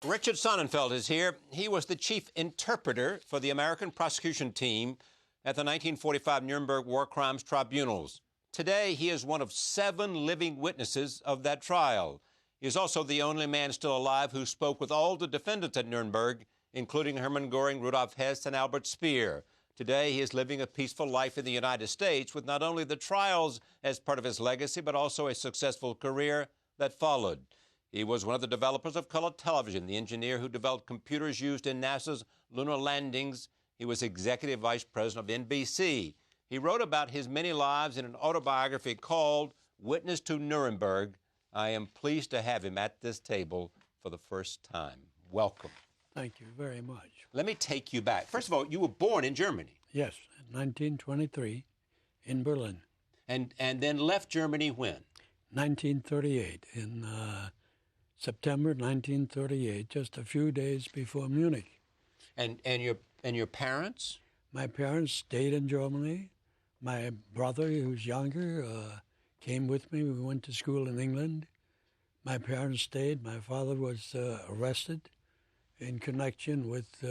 Richard Sonnenfeldt is here. He was the chief interpreter for the American prosecution team at the 1945 Nuremberg War Crimes Tribunals. Today, he is one of 7 living witnesses of that trial. He is also the only man still alive who spoke with all the defendants at Nuremberg, including Hermann Göring, Rudolf Hess, and Albert Speer. Today, he is living a peaceful life in the United States with not only the trials as part of his legacy, but also a successful career that followed. He was one of the developers of color television, the engineer who developed computers used in NASA's lunar landings. He was executive vice president of NBC. He wrote about his many lives in an autobiography called Witness to Nuremberg. I am pleased to have him at this table for the first time. Welcome. Thank you very much. Let me take you back. First of all, you were born in Germany. Yes, in 1923 in Berlin. And then left Germany when? 1938, in September 1938, just a few days before Munich. And your parents? My parents stayed in Germany. My brother, who's younger, came with me. We went to school in England. My parents stayed. My father was arrested in connection with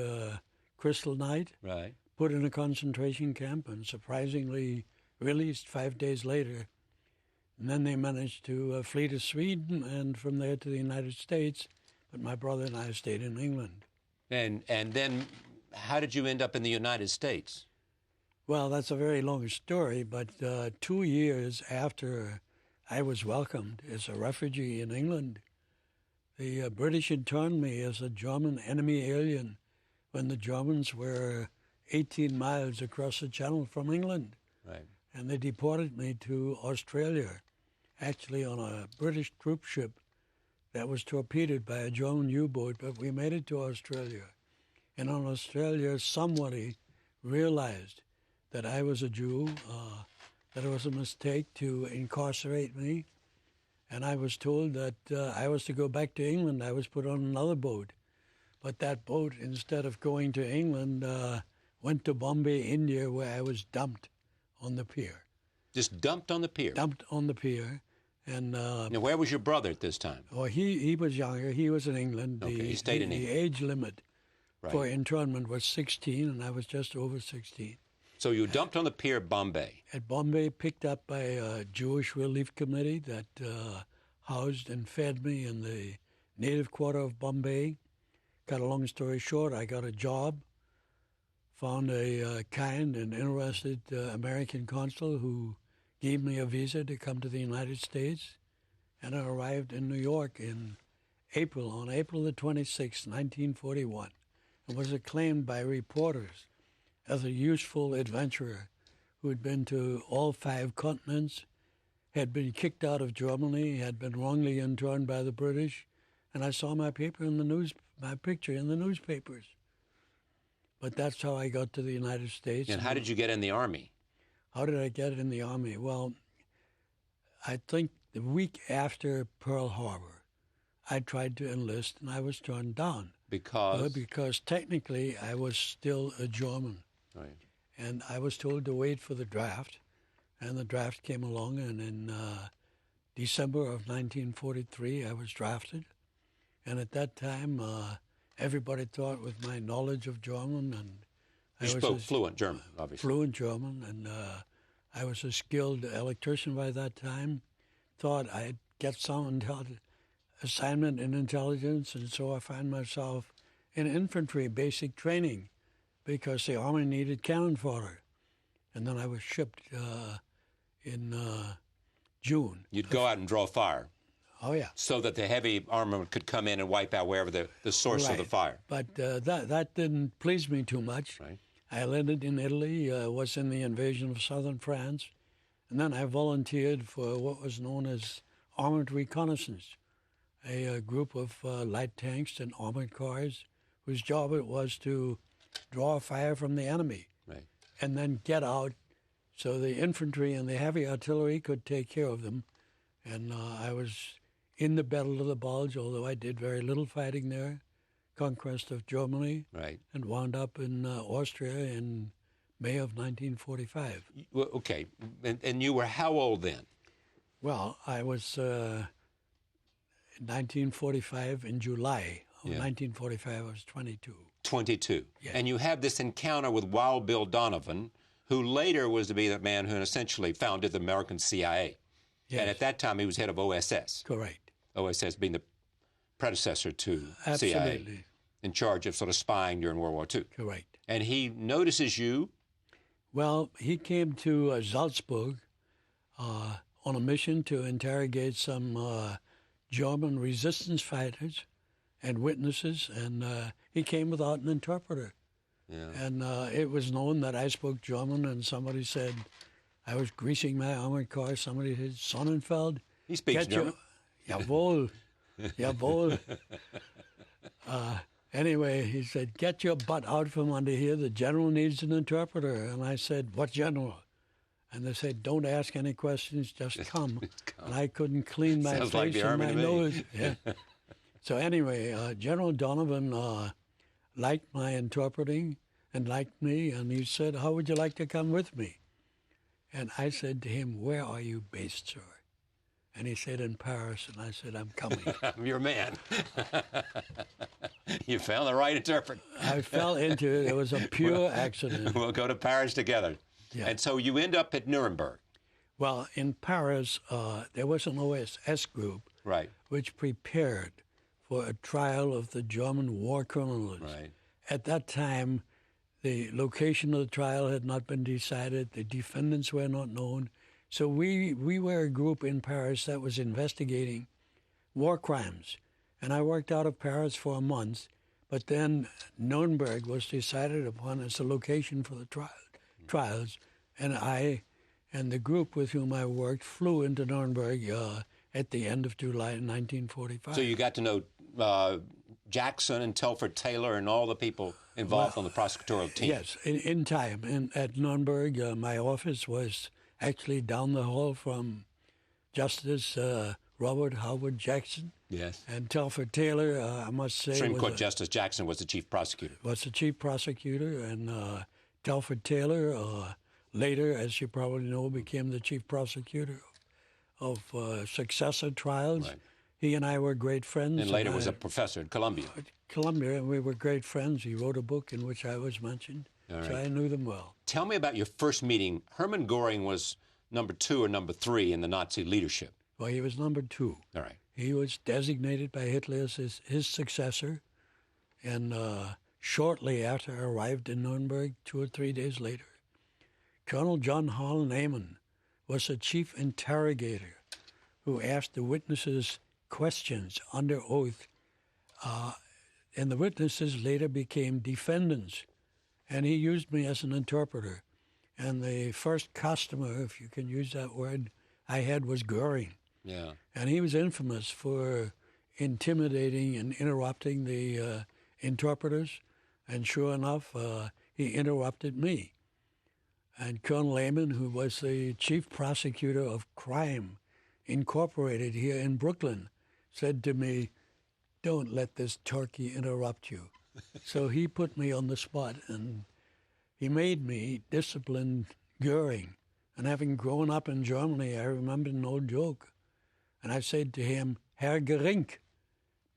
Crystal Night, right? Put in a concentration camp, and surprisingly released 5 days later. And then they managed to flee to Sweden and from there to the United States. But my brother and I stayed in England. And then how did you end up in the United States? Well, that's a very long story, but 2 years after I was welcomed as a refugee in England, the British interned me as a German enemy alien when the Germans were 18 miles across the channel from England. Right. And they deported me to Australia, actually on a British troop ship that was torpedoed by a German U-boat, but we made it to Australia. And on Australia, somebody realized that I was a Jew, that it was a mistake to incarcerate me, and I was told that I was to go back to England. I was put on another boat. But that boat, instead of going to England, went to Bombay, India, where I was dumped on the pier. Just dumped on the pier? Dumped on the pier. And now, where was your brother at this time? Oh, he was younger. He was in England. Okay, he stayed in England. The age limit for internment was 16, and I was just over 16. So you dumped on the pier at Bombay? At Bombay, picked up by a Jewish relief committee that housed and fed me in the native quarter of Bombay. Cut a long story short, I got a job, found a kind and interested American consul who gave me a visa to come to the United States, and I arrived in New York on April the 26th, 1941, and was acclaimed by reporters as a useful adventurer who had been to all 5 continents, had been kicked out of Germany, had been wrongly interned by the British, and I saw my picture in the newspapers. But that's how I got to the United States. And how did you get in the Army? How did I get in the Army? Well, I think the week after Pearl Harbor, I tried to enlist, and I was turned down. Because? Because technically I was still a German. Right. And I was told to wait for the draft, and the draft came along, and in December of 1943, I was drafted. And at that time, everybody thought with my knowledge of German, and you spoke fluent German, obviously. Fluent German, and I was a skilled electrician by that time, thought I'd get some assignment in intelligence, and so I found myself in infantry basic training because the Army needed cannon fodder. And then I was shipped in June. You'd go out and draw fire. Oh, yeah. So that the heavy armor could come in and wipe out wherever the source of the fire. But that didn't please me too much. Right. I landed in Italy, was in the invasion of southern France, and then I volunteered for what was known as armored reconnaissance, a group of light tanks and armored cars whose job it was to draw fire from the enemy, right, and then get out so the infantry and the heavy artillery could take care of them. And I was in the Battle of the Bulge, although I did very little fighting there, conquest of Germany, right, and wound up in Austria in May of 1945. Well, okay, and you were how old then? Well, I was 1945 in July of 1945. I was 22. 22. Yeah. And you have this encounter with Wild Bill Donovan, who later was to be the man who essentially founded the American CIA. Yes. And at that time, he was head of OSS. Correct. OSS being the predecessor to Absolutely. CIA, in charge of sort of spying during World War II. Correct. And he notices you. Well, he came to Salzburg on a mission to interrogate some German resistance fighters and witnesses, and he came without an interpreter. Yeah. And it was known that I spoke German, and somebody said, I was greasing my armored car, somebody said, Sonnenfeldt. He speaks German. Jawohl, jawohl. Anyway, he said, get your butt out from under here. The general needs an interpreter. And I said, what general? And they said, don't ask any questions, just come. And I couldn't clean my Sounds like face the and Army my to me. nose. Yeah. So anyway, General Donovan liked my interpreting and liked me. And he said, how would you like to come with me? And I said to him, where are you based, sir? And he said, in Paris. And I said, I'm coming. I'm your man. You found the right interpreter. I fell into it. It was a pure accident. We'll go to Paris together. Yeah. And so you end up at Nuremberg. Well, in Paris, there was an OSS group Right. which prepared for a trial of the German war criminals. Right. At that time, the location of the trial had not been decided. The defendants were not known. So we were a group in Paris that was investigating war crimes. And I worked out of Paris for a month, but then Nuremberg was decided upon as the location for the trials. And I and the group with whom I worked flew into Nuremberg at the end of July 1945. So you got to know Jackson and Telford Taylor and all the people involved on the prosecutorial team. Yes, in time. And at Nuremberg, my office was actually down the hall from Justice Robert Howard Jackson. Yes. And Telford Taylor, I must say, Supreme Court Justice Jackson was the chief prosecutor. Was the chief prosecutor, and Telford Taylor, later, as you probably know, became the chief prosecutor of successor trials. Right. He and I were great friends. And later was a professor at Columbia. Columbia, and we were great friends. He wrote a book in which I was mentioned, so I knew them well. Tell me about your first meeting. Hermann Göring was number 2 or number 3 in the Nazi leadership. Well, he was number 2. All right. He was designated by Hitler as his successor, and shortly after I arrived in Nuremberg, 2 or 3 days later, Colonel John Hall Neyman was the chief interrogator who asked the witnesses questions under oath, and the witnesses later became defendants, and he used me as an interpreter. And the first customer, if you can use that word, I had was Göring. Yeah. And he was infamous for intimidating and interrupting the interpreters. And sure enough, he interrupted me. And Colonel Lehman, who was the chief prosecutor of crime incorporated here in Brooklyn, said to me, don't let this turkey interrupt you. So he put me on the spot, and he made me discipline Göring. And having grown up in Germany, I remembered an old joke. And I said to him, Herr Göring,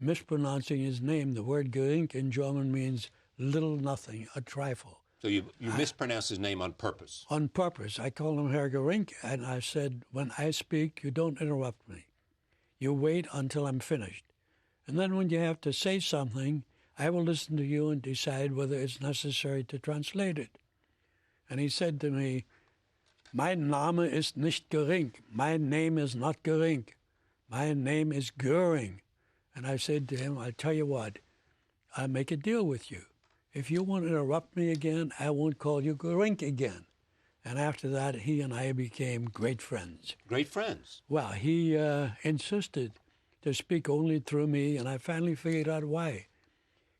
mispronouncing his name. The word Göring in German means little nothing, a trifle. So you mispronounced his name on purpose? On purpose. I called him Herr Göring, and I said, when I speak, you don't interrupt me. You wait until I'm finished. And then when you have to say something, I will listen to you and decide whether it's necessary to translate it. And he said to me, mein Name ist nicht Göring. My name is not Göring. My name is Göring. And I said to him, I'll tell you what, I'll make a deal with you. If you won't interrupt me again, I won't call you Göring again. And after that, he and I became great friends. Great friends? Well, he insisted to speak only through me, and I finally figured out why.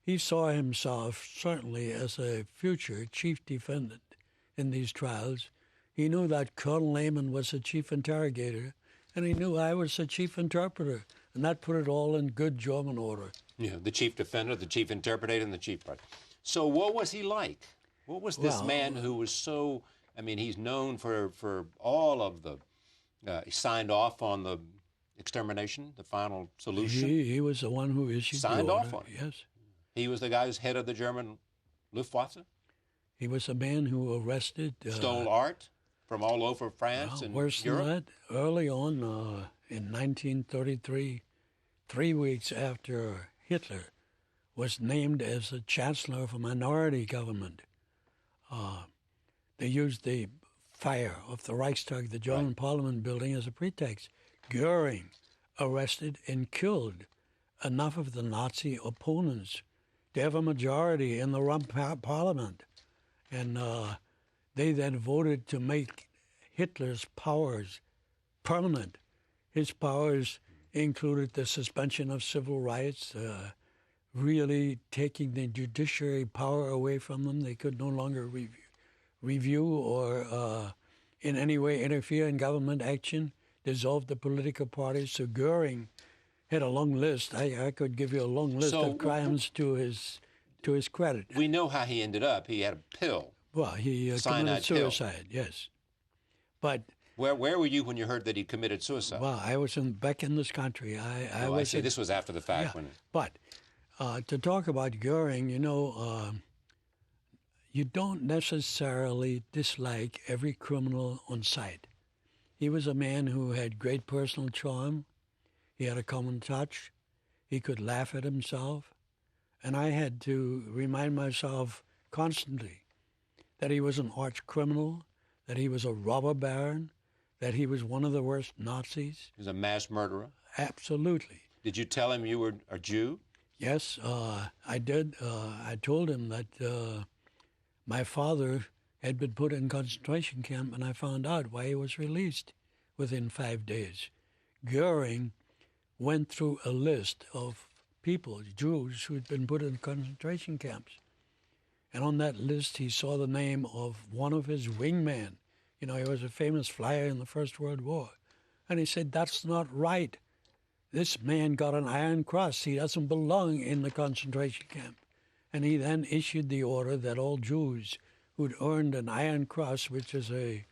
He saw himself certainly as a future chief defendant in these trials. He knew that Colonel Lehman was the chief interrogator, and he knew I was the chief interpreter, and that put it all in good German order. Yeah, the chief defender, the chief interpreter, and the chief prosecutor. So what was he like? What was this man who was so, I mean, he's known for all of the, he signed off on the extermination, the final solution? He was the one who issued Signed the off order. on it. Yes. He was the guy who's head of the German Luftwaffe? He was a man who arrested... Stole art from all over France and worse Europe? than that, early on in 1933, 3 weeks after Hitler was named as the chancellor of a minority government, they used the fire of the Reichstag, the German parliament building, as a pretext. Goering arrested and killed enough of the Nazi opponents to have a majority in the parliament. And they then voted to make Hitler's powers permanent. His powers included the suspension of civil rights, really taking the judiciary power away from them. They could no longer review or in any way interfere in government action, dissolve the political parties. So Goering had a long list. I could give you a long list of crimes to his credit. We know how he ended up. He had a pill. Well, he committed suicide, yes. But where were you when you heard that he committed suicide? Well, I was back in this country. I see. This was after the fact. Yeah. But to talk about Goering, you don't necessarily dislike every criminal on sight. He was a man who had great personal charm. He had a common touch. He could laugh at himself. And I had to remind myself constantly that he was an arch criminal, that he was a robber baron, that he was one of the worst Nazis. He was a mass murderer? Absolutely. Did you tell him you were a Jew? Yes, I did. I told him that my father had been put in concentration camp, and I found out why he was released within 5 days. Goering went through a list of people, Jews, who had been put in concentration camps. And on that list, he saw the name of one of his wingmen. He was a famous flyer in the First World War. And he said, that's not right. This man got an Iron Cross. He doesn't belong in the concentration camp. And he then issued the order that all Jews who'd earned an Iron Cross, which is a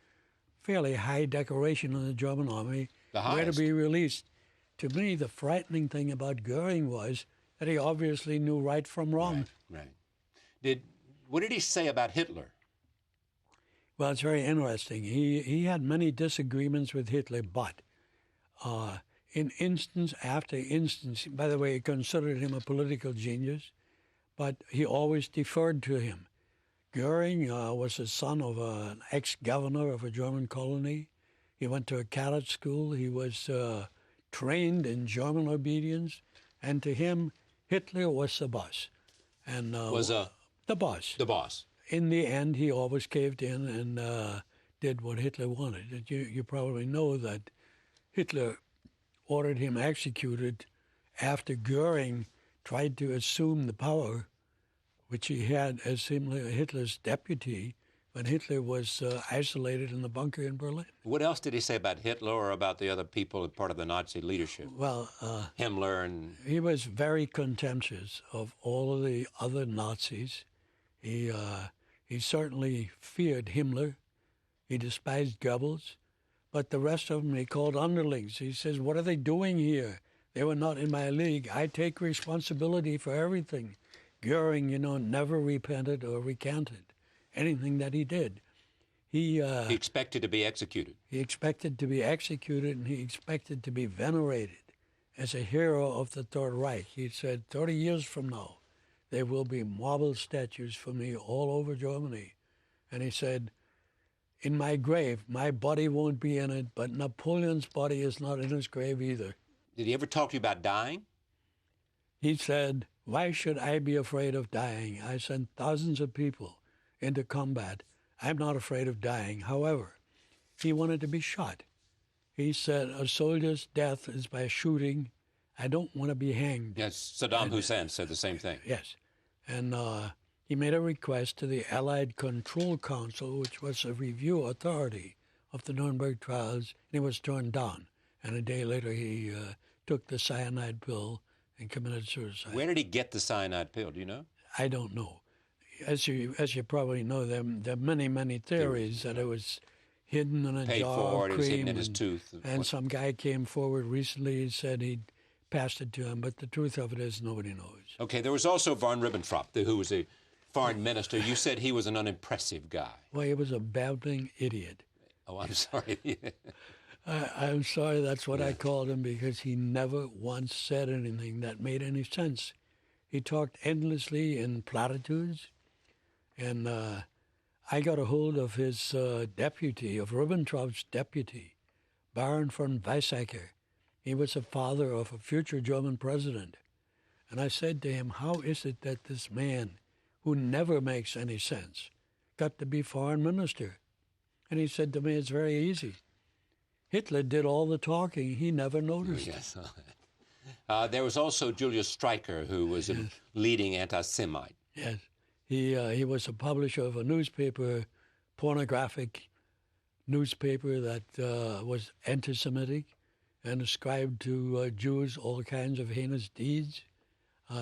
fairly high decoration in the German army, were to be released. To me, the frightening thing about Goering was that he obviously knew right from wrong. Right. What did he say about Hitler? Well, it's very interesting. He had many disagreements with Hitler, but in instance after instance, by the way, he considered him a political genius, but he always deferred to him. Goering was the son of an ex-governor of a German colony. He went to a cadet school. He was trained in German obedience, and to him, Hitler was the boss. And the boss. The boss. In the end, he always caved in and did what Hitler wanted. You probably know that Hitler ordered him executed after Goering tried to assume the power, which he had as Hitler's deputy, when Hitler was isolated in the bunker in Berlin. What else did he say about Hitler or about the other people part of the Nazi leadership? Well, Himmler and... He was very contemptuous of all of the other Nazis. He certainly feared Himmler. He despised Goebbels. But the rest of them he called underlings. He says, what are they doing here? They were not in my league. I take responsibility for everything. Goering, never repented or recanted anything that he did. He expected to be executed. He expected to be executed, and he expected to be venerated as a hero of the Third Reich. He said, 30 years from now, there will be marble statues for me all over Germany. And he said, in my grave, my body won't be in it, but Napoleon's body is not in his grave either. Did he ever talk to you about dying? He said, why should I be afraid of dying? I sent thousands of people into combat. I'm not afraid of dying. However, he wanted to be shot. He said, a soldier's death is by shooting. I don't want to be hanged. Yes, Saddam Hussein said the same thing. Yes. And he made a request to the Allied Control Council, which was a review authority of the Nuremberg trials, and it was turned down. And a day later, he took the cyanide pill and committed suicide. Where did he get the cyanide pill? Do you know? I don't know. As you probably know, there are many, many theories that it was hidden in a Paid jar for of it. It was hidden cream. in his tooth. And some guy came forward recently and said he'd passed it to him, but the truth of it is nobody knows. Okay, there was also von Ribbentrop, who was a foreign minister. You said he was an unimpressive guy. Well, he was a babbling idiot. Oh, I'm sorry. I'm sorry that's what I called him, because he never once said anything that made any sense. He talked endlessly in platitudes, and I got a hold of his deputy, of Ribbentrop's deputy, Baron von Weizsäcker. He was the father of a future German president. And I said to him, how is it that this man, who never makes any sense, got to be foreign minister? And he said to me, it's very easy. Hitler did all the talking. He never noticed. Yes. There was also Julius Streicher, who was a leading anti-Semite. Yes. He was a publisher of a newspaper, pornographic newspaper that was anti-Semitic and ascribed to Jews all kinds of heinous deeds,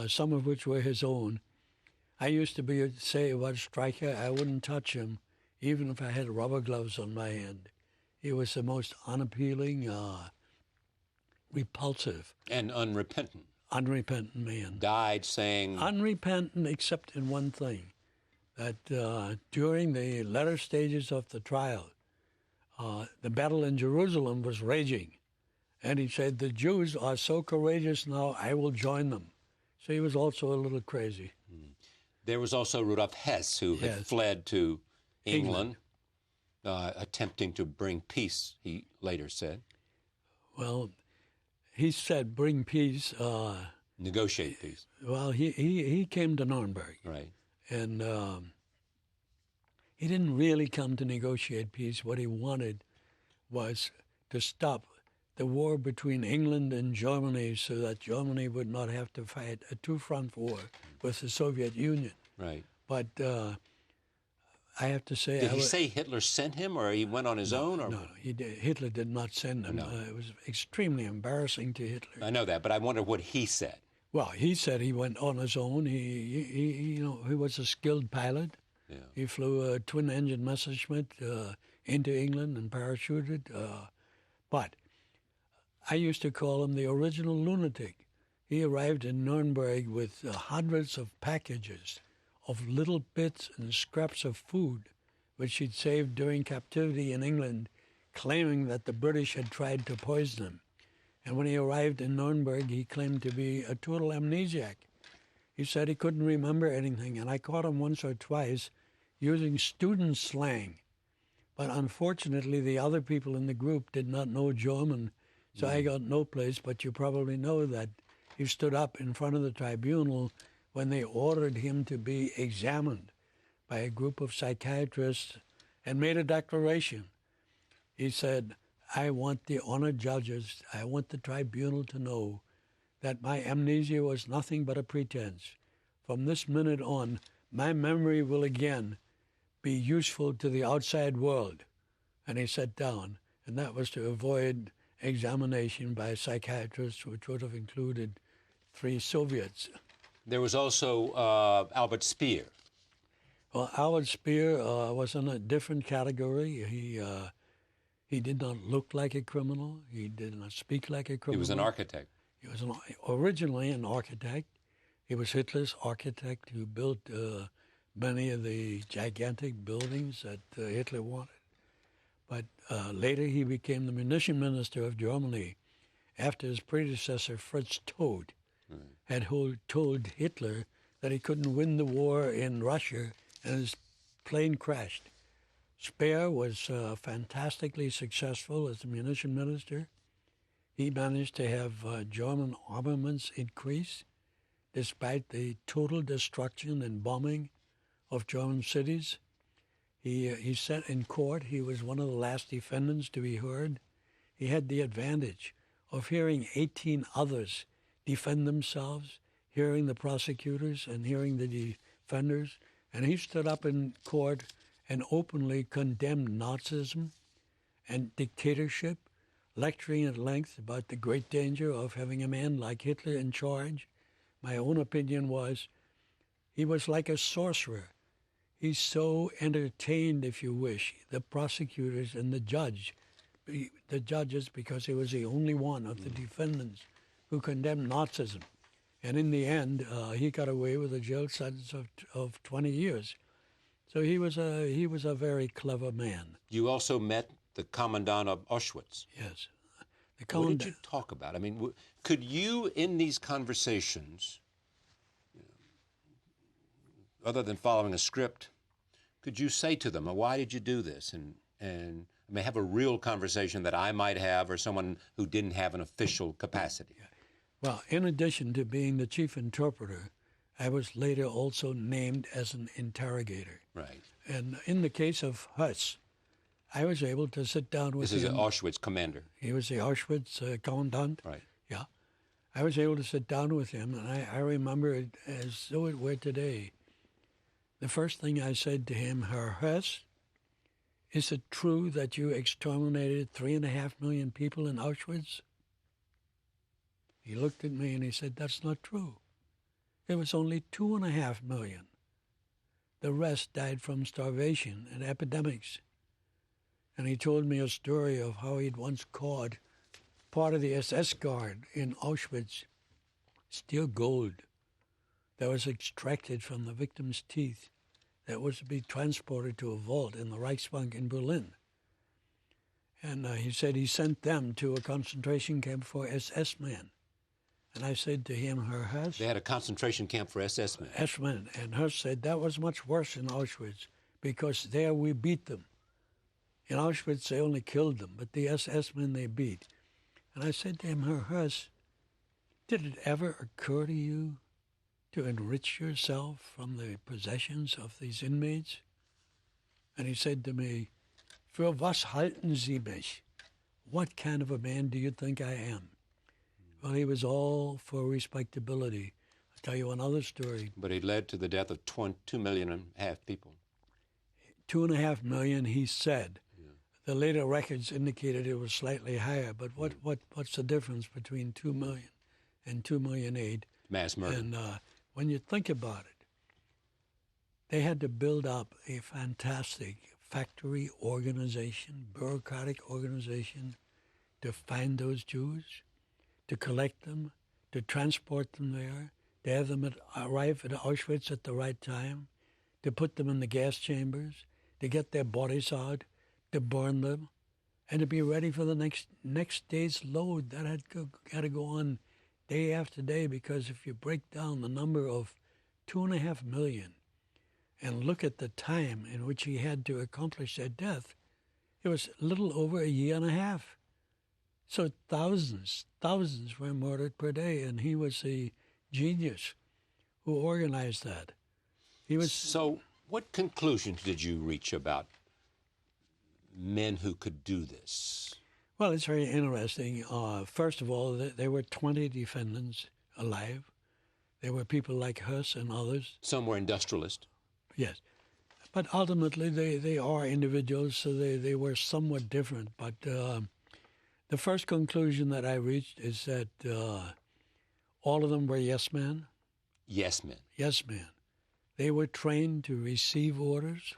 some of which were his own. I used to say about Streicher, I wouldn't touch him, even if I had rubber gloves on my hand. He was the most unappealing, repulsive. And unrepentant. Unrepentant man. Died saying... Unrepentant except in one thing, that during the latter stages of the trial, the battle in Jerusalem was raging. And he said, the Jews are so courageous now, I will join them. So he was also a little crazy. There was also Rudolf Hess, who had fled to England. Attempting to bring peace, he later said. Well, he said bring peace. Negotiate peace. Well, he came to Nuremberg. Right. And he didn't really come to negotiate peace. What he wanted was to stop the war between England and Germany so that Germany would not have to fight a two-front war with the Soviet Union. Right. But I have to say... Did he say Hitler sent him, or he went on his own? Or? No, Hitler did not send him. No. It was extremely embarrassing to Hitler. I know that, but I wonder what he said. Well, he said he went on his own. He was a skilled pilot. Yeah. He flew a twin-engine Messerschmitt into England and parachuted. But I used to call him the original lunatic. He arrived in Nuremberg with hundreds of packages of little bits and scraps of food, which he'd saved during captivity in England, claiming that the British had tried to poison him. And when he arrived in Nuremberg, he claimed to be a total amnesiac. He said he couldn't remember anything, and I caught him once or twice using student slang. But unfortunately, the other people in the group did not know German, so I got no place. But you probably know that he stood up in front of the tribunal when they ordered him to be examined by a group of psychiatrists and made a declaration. He said, I want the honored judges, I want the tribunal to know that my amnesia was nothing but a pretense. From this minute on, my memory will again be useful to the outside world. And he sat down, and that was to avoid examination by psychiatrists, which would have included 3 Soviets. There was also Albert Speer. Well, Albert Speer was in a different category. He did not look like a criminal. He did not speak like a criminal. He was an architect. He was originally an architect. He was Hitler's architect who built many of the gigantic buildings that Hitler wanted. But later he became the munition minister of Germany after his predecessor, Fritz Todt, had told Hitler that he couldn't win the war in Russia, and his plane crashed. Speer was fantastically successful as a munition minister. He managed to have German armaments increase despite the total destruction and bombing of German cities. He sat in court. He was one of the last defendants to be heard. He had the advantage of hearing 18 others defend themselves, hearing the prosecutors and hearing the defenders. And he stood up in court and openly condemned Nazism and dictatorship, lecturing at length about the great danger of having a man like Hitler in charge. My own opinion was he was like a sorcerer. he so entertained, if you wish, the prosecutors and the judges, because he was the only one of the defendants who condemned Nazism. And in the end, he got away with a jail sentence of 20 years. So he was a very clever man. You also met the commandant of Auschwitz. Yes. What did you talk about? I mean, could you, in these conversations, other than following a script, could you say to them, why did you do this? And I mean, have a real conversation that I might have, or someone who didn't have an official capacity. Well, in addition to being the chief interpreter, I was later also named as an interrogator. Right. And in the case of Hus, I was able to sit down with him. This is an Auschwitz commander. He was the Auschwitz commandant. Right. Yeah. I was able to sit down with him, and I remember it as though it were today. The first thing I said to him, Herr Hus, is it true that you exterminated 3.5 million people in Auschwitz? He looked at me and he said, that's not true. It was only 2.5 million. The rest died from starvation and epidemics. And he told me a story of how he'd once caught part of the SS guard in Auschwitz steal gold that was extracted from the victim's teeth that was to be transported to a vault in the Reichsbank in Berlin. And he said he sent them to a concentration camp for SS men. And I said to him, Herr Hus... They had a concentration camp for SS men. SS men. And Hus said that was much worse in Auschwitz because there we beat them. In Auschwitz, they only killed them, but the SS men they beat. And I said to him, Herr Hus, did it ever occur to you to enrich yourself from the possessions of these inmates? And he said to me, Für was halten Sie mich? What kind of a man do you think I am? Well, he was all for respectability. I'll tell you another story. But he led to the death of 2.5 million people. 2.5 million, he said. The later records indicated it was slightly higher, but what's the difference between 2 million and 2,000,008? Mass murder. And when you think about it, they had to build up a fantastic factory organization, bureaucratic organization, to find those Jews, to collect them, to transport them there, to have them arrive at Auschwitz at the right time, to put them in the gas chambers, to get their bodies out, to burn them, and to be ready for the next day's load. That had to go on day after day, because if you break down the number of 2.5 million and look at the time in which he had to accomplish their death, it was a little over 1.5 years. So thousands were murdered per day, and he was the genius who organized that. He was. So what conclusions did you reach about men who could do this? Well, it's very interesting. First of all, there were 20 defendants alive. There were people like Hus and others. Some were industrialists. Yes. But ultimately, they are individuals, so they were somewhat different. But the first conclusion that I reached is that all of them were yes men. Yes men. Yes men. They were trained to receive orders,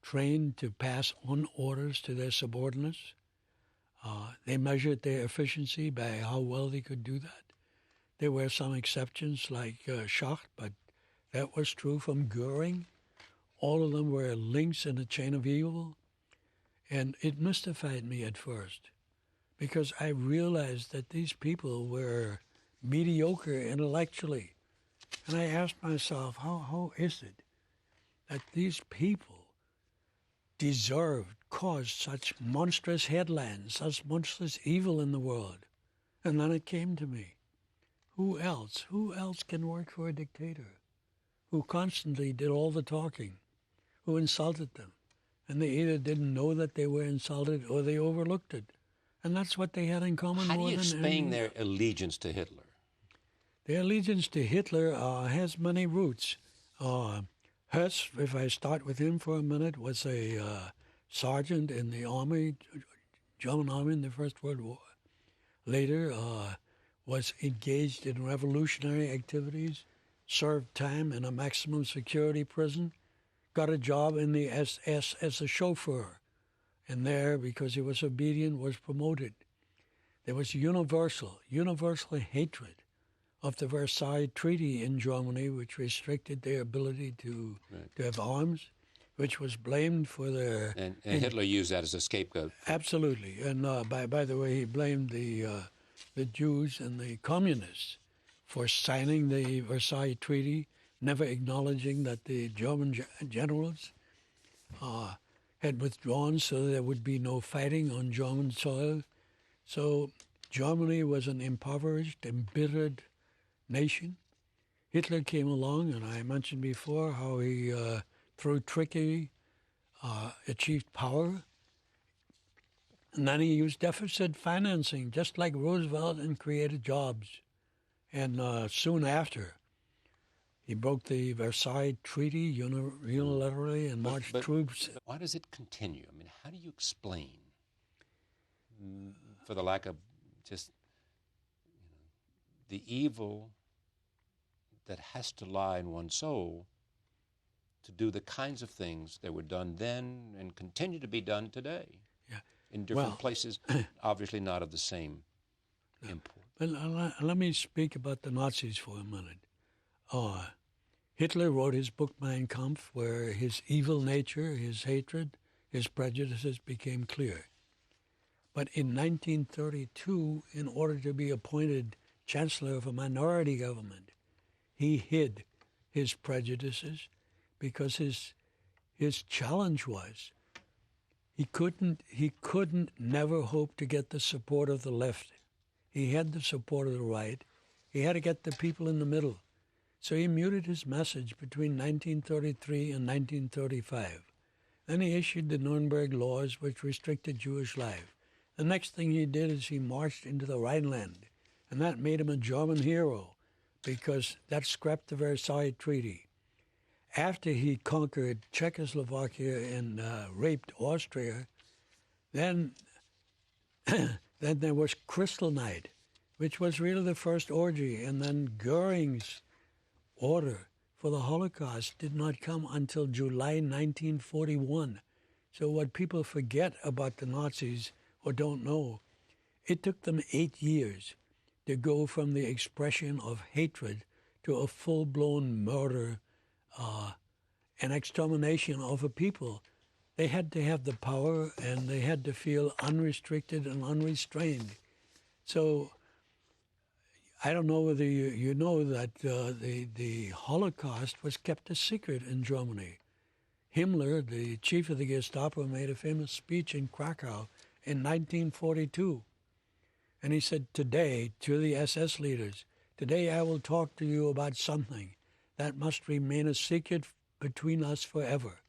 trained to pass on orders to their subordinates. They measured their efficiency by how well they could do that. There were some exceptions like Schacht, but that was true from Goering. All of them were links in a chain of evil. And it mystified me at first, because I realized that these people were mediocre intellectually. And I asked myself, how is it that these people caused such monstrous headlines, such monstrous evil in the world? And then it came to me, who else can work for a dictator who constantly did all the talking, who insulted them? And they either didn't know that they were insulted or they overlooked it. And that's what they had in common. How do you explain their allegiance to Hitler? Their allegiance to Hitler has many roots. Hus, if I start with him for a minute, was a sergeant in the army, German army in the First World War. Later was engaged in revolutionary activities, served time in a maximum security prison, got a job in the SS as a chauffeur. And there, because he was obedient, was promoted. There was universal hatred of the Versailles Treaty in Germany, which restricted their ability to have arms, which was blamed for their... And Hitler used that as a scapegoat. Absolutely. And by the way, he blamed the Jews and the communists for signing the Versailles Treaty, never acknowledging that the German generals had withdrawn so there would be no fighting on German soil. So Germany was an impoverished, embittered nation. Hitler came along, and I mentioned before how he, through trickery, achieved power. And then he used deficit financing, just like Roosevelt, and created jobs. And soon after, he broke the Versailles Treaty unilaterally and marched troops. Why does it continue? I mean, how do you explain, for the lack of just the evil that has to lie in one's soul to do the kinds of things that were done then and continue to be done today in different places, obviously not of the same import? But let me speak about the Nazis for a minute. Hitler wrote his book Mein Kampf, where his evil nature, his hatred, his prejudices became clear. But in 1932, in order to be appointed chancellor of a minority government, he hid his prejudices because his challenge was he couldn't never hope to get the support of the left. He had the support of the right. He had to get the people in the middle. So he muted his message between 1933 and 1935. Then he issued the Nuremberg laws, which restricted Jewish life. The next thing he did is he marched into the Rhineland, and that made him a German hero because that scrapped the Versailles Treaty. After he conquered Czechoslovakia and raped Austria, then there was Kristallnacht, which was really the first orgy, and then Goering's order for the Holocaust did not come until July 1941. So what people forget about the Nazis or don't know, it took them 8 years to go from the expression of hatred to a full-blown murder and extermination of a people. They had to have the power, and they had to feel unrestricted and unrestrained. So I don't know whether you know that the Holocaust was kept a secret in Germany. Himmler, the chief of the Gestapo, made a famous speech in Krakow in 1942. And he said, today, to the SS leaders, today I will talk to you about something that must remain a secret between us forever.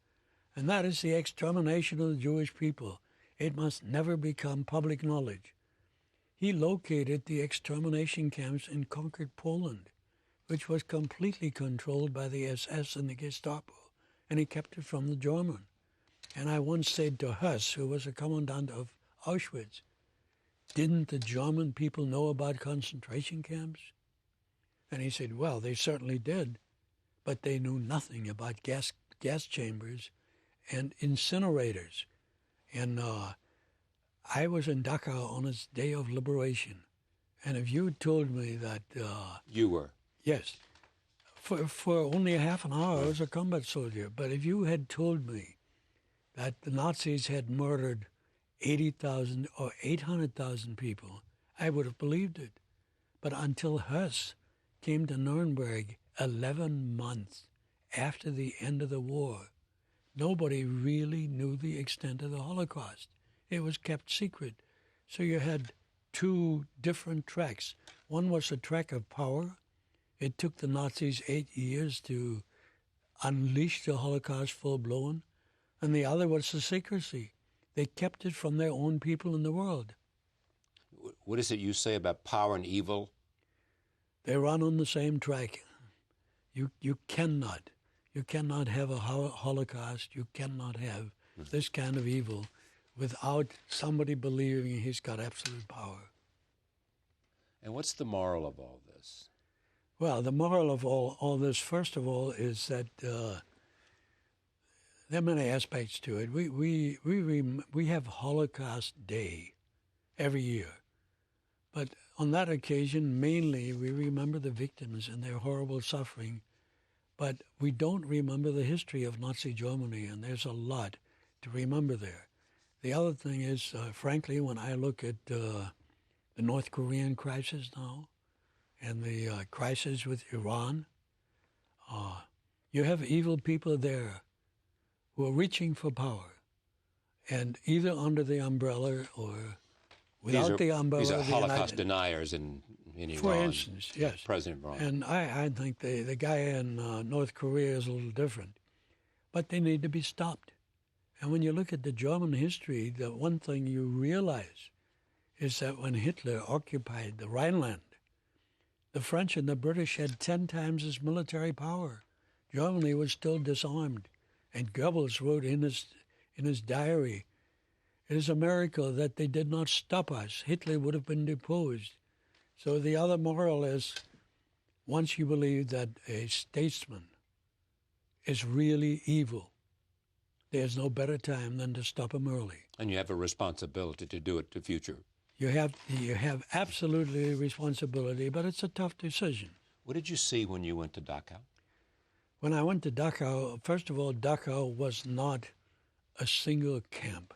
And that is the extermination of the Jewish people. It must never become public knowledge. He located the extermination camps in conquered Poland, which was completely controlled by the SS and the Gestapo, and he kept it from the German. And I once said to Huss, who was a commandant of Auschwitz, didn't the German people know about concentration camps? And he said, well, they certainly did, but they knew nothing about gas chambers and incinerators. And I was in Dachau on its day of liberation. And if you had told me that... You were? Yes. For only a half an hour, I was a combat soldier. But if you had told me that the Nazis had murdered 80,000 or 800,000 people, I would have believed it. But until Huss came to Nuremberg 11 months after the end of the war, nobody really knew the extent of the Holocaust. It was kept secret. So you had two different tracks. One was a track of power. It took the Nazis 8 years to unleash the Holocaust full-blown. And the other was the secrecy. They kept it from their own people in the world. What is it you say about power and evil? They run on the same track. You cannot have a Holocaust. You cannot have this kind of evil without somebody believing he's got absolute power. And what's the moral of all this? Well, the moral of all this, first of all, is that there are many aspects to it. We have Holocaust Day every year. But on that occasion, mainly, we remember the victims and their horrible suffering. But we don't remember the history of Nazi Germany, and there's a lot to remember there. The other thing is, frankly, when I look at the North Korean crisis now and the crisis with Iran, you have evil people there who are reaching for power, and either under the umbrella or without the umbrella. These are Holocaust deniers in Iran. For instance, yes. President Iran. And I think the guy in North Korea is a little different. But they need to be stopped. And when you look at the German history, the one thing you realize is that when Hitler occupied the Rhineland, the French and the British had 10 times as military power. Germany was still disarmed. And Goebbels wrote in his diary, "It is a miracle that they did not stop us. Hitler would have been deposed." So the other moral is, once you believe that a statesman is really evil, there's no better time than to stop him early. And you have a responsibility to do it in the future. You have absolutely responsibility, but it's a tough decision. What did you see when you went to Dachau? When I went to Dachau, first of all, Dachau was not a single camp.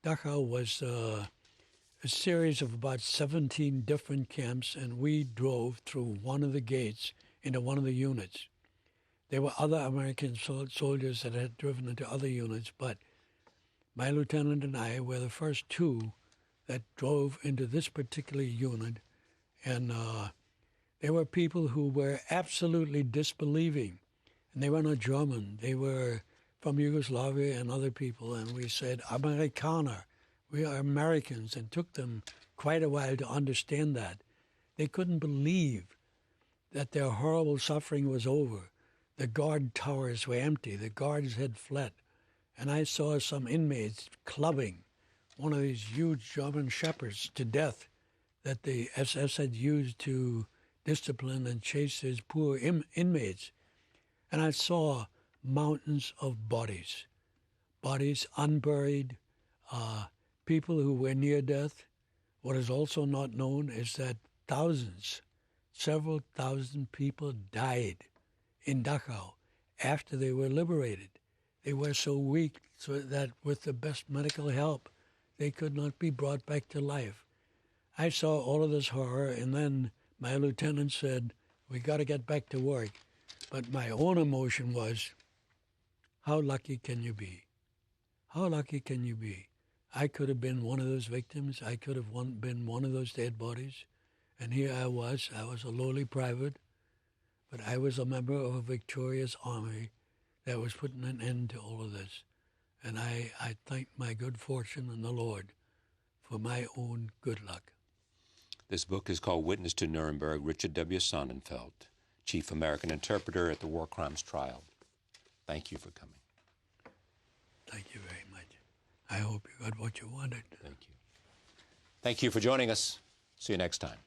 Dachau was a series of about 17 different camps, and we drove through one of the gates into one of the units. There were other American soldiers that had driven into other units, but my lieutenant and I were the first two that drove into this particular unit, and there were people who were absolutely disbelieving, and they were not German. They were from Yugoslavia and other people, and we said, Amerikaner, we are Americans, and took them quite a while to understand that. They couldn't believe that their horrible suffering was over. The guard towers were empty. The guards had fled. And I saw some inmates clubbing one of these huge German shepherds to death that the SS had used to discipline and chase his poor inmates. And I saw mountains of bodies unburied, people who were near death. What is also not known is that several thousand people died in Dachau after they were liberated. They were so weak so that with the best medical help, they could not be brought back to life. I saw all of this horror, and then my lieutenant said, "We got to get back to work." But my own emotion was, how lucky can you be? How lucky can you be? I could have been one of those victims. I could have been one of those dead bodies. And here I was a lowly private, but I was a member of a victorious army that was putting an end to all of this. And I thank my good fortune and the Lord for my own good luck. This book is called Witness to Nuremberg, Richard W. Sonnenfeldt, Chief American Interpreter at the War Crimes Trial. Thank you for coming. Thank you very much. I hope you got what you wanted. Thank you. Thank you for joining us. See you next time.